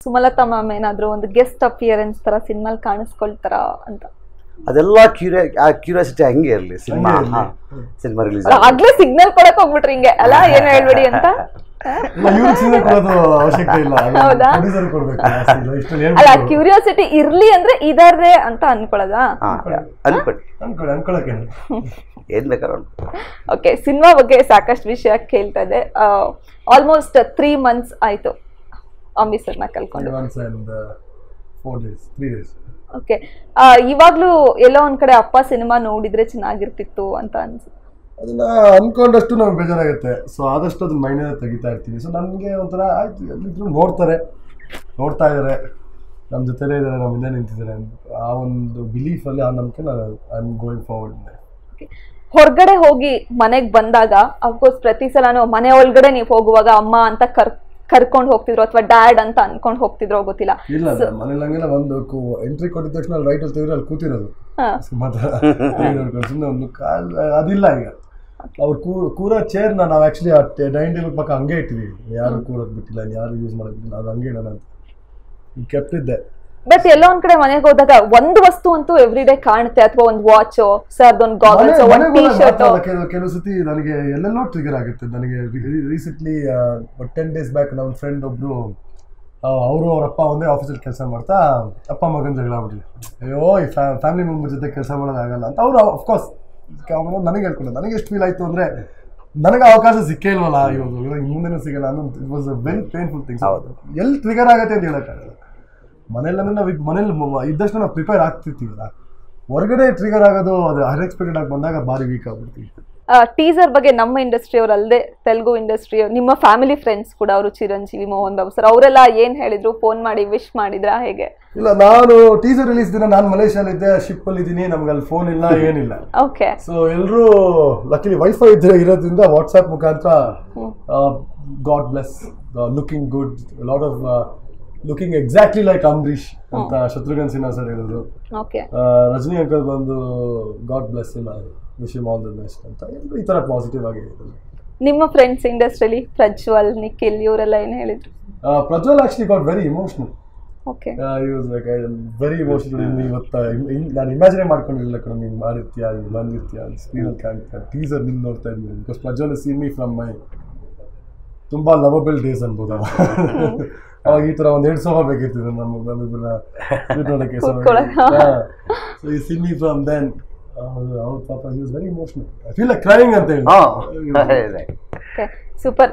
Sumalatha ma'am ಏನಾದ್ರು ಒಂದು guest appearance ತರ ಸಿನಿಮಾಲ್ ಕಾಣಿಸ್ಕೊಳ್ತಾರ ಅಂತ ಅದೆಲ್ಲ ಕ್ಯೂರಿಯಾಸಿಟಿ ಹಂಗೆ ಇರಲಿ ಸಿನಿಮಾ ರಿಲೀಸ್ ಆಗ್ಲೇ ಸಿಗ್ನಲ್ ಕೊಡಕ್ ಹೋಗ್ಬಿಟ್ರಿ ಹಿಂಗೆ ಅಲ್ಲ ಏನು ಹೇಳ್ಬೇಡಿ ಅಂತ ಅಲ್ಲ ಕ್ಯೂರಿಯಾಸಿಟಿ ಇರ್ಲಿ ಅಂದ್ರೆ ಇದಾರೆ ಅಂತ ಅನ್ಕೊಳ್ಳೋದಾ ಏನ್ ಬೇಕಾದ್ರೆ ಓಕೆ ಸಿನಿಮಾ ಬಗ್ಗೆ ಸಾಕಷ್ಟು ವಿಷಯ ಕೇಳ್ತಾ ಇದೆ ಆಲ್ಮೋಸ್ಟ್ 3 months ಆಯ್ತು ಅಂಬಿ ಸರ್ನ ಕಲ್ಕೊಂಡು ಓಕೆ ಇವಾಗ್ಲೂ ಎಲ್ಲೋ ಒಂದ್ ಕಡೆ ಅಪ್ಪ ಸಿನಿಮಾ ನೋಡಿದ್ರೆ ಚೆನ್ನಾಗಿರ್ತಿತ್ತು ಅಂತ ಅನ್ಸುತ್ತೆ ಅದನ್ನ ಅನ್ಕೊಂಡಷ್ಟು ನಮ್ಗೆ ಬೇಜಾರಾಗುತ್ತೆ ಸೊ ಆದಷ್ಟು ಅದನ್ನ ಮೈಂಡ್ ತೆಗಿತಾ ಇರ್ತೀವಿ ಸೊ ನನಗೆ ಒಂಥರ ಆಯ್ತು ಎಲ್ಲಿದ್ರು ನೋಡ್ತಾ ಇದಾರೆ ನಮ್ಮ ಜೊತೆಲೇ ಇದಾರೆ ನಮ್ಮ ಹಿಂದೆ ನಿಂತಿದ್ದಾರೆ ಆ ಒಂದು ಬಿಲೀಫ್ ಅಲ್ಲಿ ಆ ನಂಬಿಕೆ ನಾನು ಐ ಆಮ್ ಗೋಯಿಂಗ್ ಫಾರ್ವರ್ಡ್. ಹೊರಗಡೆ ಹೋಗಿ ಮನೆಗೆ ಬಂದಾಗ ಅಫ್ಕೋರ್ಸ್ ಪ್ರತಿ ಸಲ ಮನೆ ಒಳಗಡೆ ನೀವು ಹೋಗುವಾಗ ಅಮ್ಮ ಅಂತ ಕರ್ಕೊಂಡು ಹೋಗ್ತಿದ್ರು ಅಥವಾ ಡ್ಯಾಡ್ ಅಂತ ಅನ್ಕೊಂಡು ಹೋಗ್ತಿದ್ರು ಗೊತ್ತಿಲ್ಲ. ಇಲ್ಲ ಮನೇಲಿ ಹಂಗೆಲ್ಲ ಒಂದು ಎಂಟ್ರಿ ಕೊಟ್ಟಿದ ತಕ್ಷಣ ಅಲ್ಲಿ ರೈಟ್ ಅಲ್ಲಿ ತೆಗೆದ್ರೆ ಅಲ್ಲಿ ಕೂತಿರೋದು ಸುಮ್ಮನೆ ಒಂದು ಅದಿಲ್ಲ. ಈಗ ಅವ್ರು ಕೂರೋ ಚೇರ್ನ ನಾವು ಆಕ್ಚುಲಿ ಡೈನಿಂಗ್ ಟೇಬಲ್ ಪಕ್ಕ ಹಂಗೆ ಇಟ್ಟಿದ್ದೀವಿ, ಯಾರು ಕೂರೋಕ್ ಬಿಟ್ಟಿಲ್ಲ, ಯಾರು ಯೂಸ್ ಮಾಡಕ್ ಬಿಟ್ಟಿಲ್ಲ, ಅದು ಹಂಗೆ ಇಡೋಣ ಅಂತ ಕೆಪ್ಟಿದ್ದೆ. ಬಟ್ ಎಲ್ಲೋ ಒಂದ್ ಕಡೆ ಮನೆಗೆ ಹೋದಾಗ ಒಂದು ವಸ್ತು ಅಂತೂ ಎವ್ರಿ ಡೇ ಕಾಣುತ್ತೆ, ಅಥವಾ ಒಂದು ವಾಚ್ ಸರ್ ಒಂದು ಗಾಗಲ್ಸ್ ಒಂದು ಟೀ ಶರ್ಟ್. ಕೆಲವು ಸತಿ ನನಗೆ ಎಲ್ಲೆಲ್ಲೋ ಟ್ರಿಗರ್ ಆಗುತ್ತೆ. ನನಗೆ ರೀಸೆಂಟ್ಲಿ 10 days ಬ್ಯಾಕ್ ನಮ್ಮ ಫ್ರೆಂಡ್ ಒಬ್ರು ಅವರು ಅವ್ರ ಅಪ್ಪ ಒಂದೇ ಆಫೀಸಲ್ಲಿ ಕೆಲಸ ಮಾಡ್ತಾ ಅಪ್ಪ ಮಗನ ಜಗಳ ಆಗ್ಬಿಟ್ಲಿ, ಅಯ್ಯೋ ಈ ಫ್ಯಾಮಿಲಿ ಮೆಂಬರ್ ಜೊತೆ ಕೆಲಸ ಮಾಡೋದಾಗಲ್ಲ ಅಂತ ಅವ್ರು ಅಫ್ಕೋರ್ಸ್ ನನಗೆ ಹೇಳ್ಕೊಂಡು ನನಗೆ ಎಷ್ಟು ಫೀಲ್ ಆಯಿತು ಅಂದರೆ ನನಗೆ ಅವಕಾಶ ಸಿಕ್ಕೇ ಇಲ್ವಲ್ಲ ಇವಾಗ ಮುಂದೆನೂ ಸಿಗಲ್ಲ ಅನ್ನೋ it was a very painful things. ಎಲ್ಲಿ ಟ್ರಿಗರ್ ಆಗುತ್ತೆ ಅಂತ ಹೇಳೋಕ್ಕಾಗಲ್ಲ. ಮನೇಲಿ ನಾವು ಮನೇಲಿ ಇದ್ದಷ್ಟು ನಾವು ಪ್ರಿಪೇರ್ ಆಗ್ತಿರ್ತೀವಲ್ಲ, ಹೊರಗಡೆ ಟ್ರಿಗರ್ ಆಗೋದು ಅದು ಅನ್ಎಕ್ಸ್ಪೆಕ್ಟೆಡ್ ಆಗಿ ಬಂದಾಗ ಭಾರಿ ವೀಕ್ ಆಗ್ಬಿಡ್ತೀವಿ. ಟೀಸರ್ ಬಗ್ಗೆ ನಮ್ಮ ಇಂಡಸ್ಟ್ರಿ ಅವ್ರು ಅಲ್ಲದೆ ತೆಲುಗು ಇಂಡಸ್ಟ್ರಿ ನಿಮ್ಮ ಫ್ಯಾಮಿಲಿ ಫ್ರೆಂಡ್ಸ್ ಕೂಡ ಅವರು ಚಿರಂಜೀವಿ, ಮೋಹನ್ ಬಾಬು ಸರ್ ಅವರೆಲ್ಲ ಏನ್ ಹೇಳಿದ್ರು, ಫೋನ್ ಮಾಡಿ ವಿಶ್ ಮಾಡಿದ್ರ ಹೇಗೆ? ಇಲ್ಲ, ನಾನು ಟೀಸರ್ ರಿಲೀಸ್ ದಿನ ನಾನು ಮಲೇಷಿಯಲ್ಲಿ ಇದ್ದೆ, ಶಿಪ್ ಅಲ್ಲಿ ಇದ್ದೀನಿ, ನಮ್ಗೆ ಅಲ್ಲಿ ಫೋನ್ ಇಲ್ಲ ಏನಿಲ್ಲ. ಓಕೆ. ಸೊ ಎಲ್ಲರೂ ಲಕ್ಕಿಲಿ ವೈಫೈ ಇರೋದ್ರಿಂದ ವಾಟ್ಸ್ಆಪ್ ಮುಖಾಂತರ god bless, looking good, lot of looking exactly like Ambareesh ಅಂತ ಶತ್ರುಘ್ನ ಸಿನ್ಹಾ ಸರ್ ಹೇಳಿದ್ರು. ರಜನಿ ಅಂಕಲ್ ಬಂದು god bless wish him all the best ಅಂತ ಈ ತರ ಪಾಸಿಟಿವ್ ಆಗಿ ಹೇಳಿದ್ರು. ನಿಮ್ಮ ಫ್ರೆಂಡ್ಸ್ ಇಂಡಸ್ಟ್ರಿಯಲ್ಲಿ ಪ್ರಜ್ವಲ್, ನಿಖಿಲ್ ಇವರೆಲ್ಲ ಏನು ಹೇಳಿದ್ರು? Prajwal actually got very emotional. Okay. He was like very emotional. ಇವತ್ತು ನಾನು ಇಮ್ಯಾಜಿನೇ ಮಾಡ್ಕೊಂಡಿರಲಿಲ್ಲ ಕಣ, ನೀನು ಮಾಡಿರ್ತೀಯಾ, ನೀನು ಬಂದಿರ್ತೀಯಾ, ಸ್ಕ್ರೀನಲ್ಲಿ ಕಾಣ್ತೀಯ, ಟೀಸರ್ ನಿನ್ನ ನೋಡ್ತಾ ಇದ್ದೀನಿ. Because Prajwal seen me from my ತುಂಬ ಲವಬಲ್ ಡೇಸ್ ಅನ್ಬೋದು. ಅವಾಗ ಈ ಥರ ಒಂದು 2 ಸಲ ಬೇಕಿರ್ತಿದ್ರು ನಮ್ಮಿಬ್ಬರನ್ನ ನೋಡೋಕ್ಕೆ. ಸೊ ಈ ಸೀನ್ ಮೀ ಫ್ರಮ್ ದೆನ್ ಅವ್ರ ಪಾಪ he was very emotional. I feel like crying ಅಂತ ಹೇಳಿ. ಸೂಪರ್.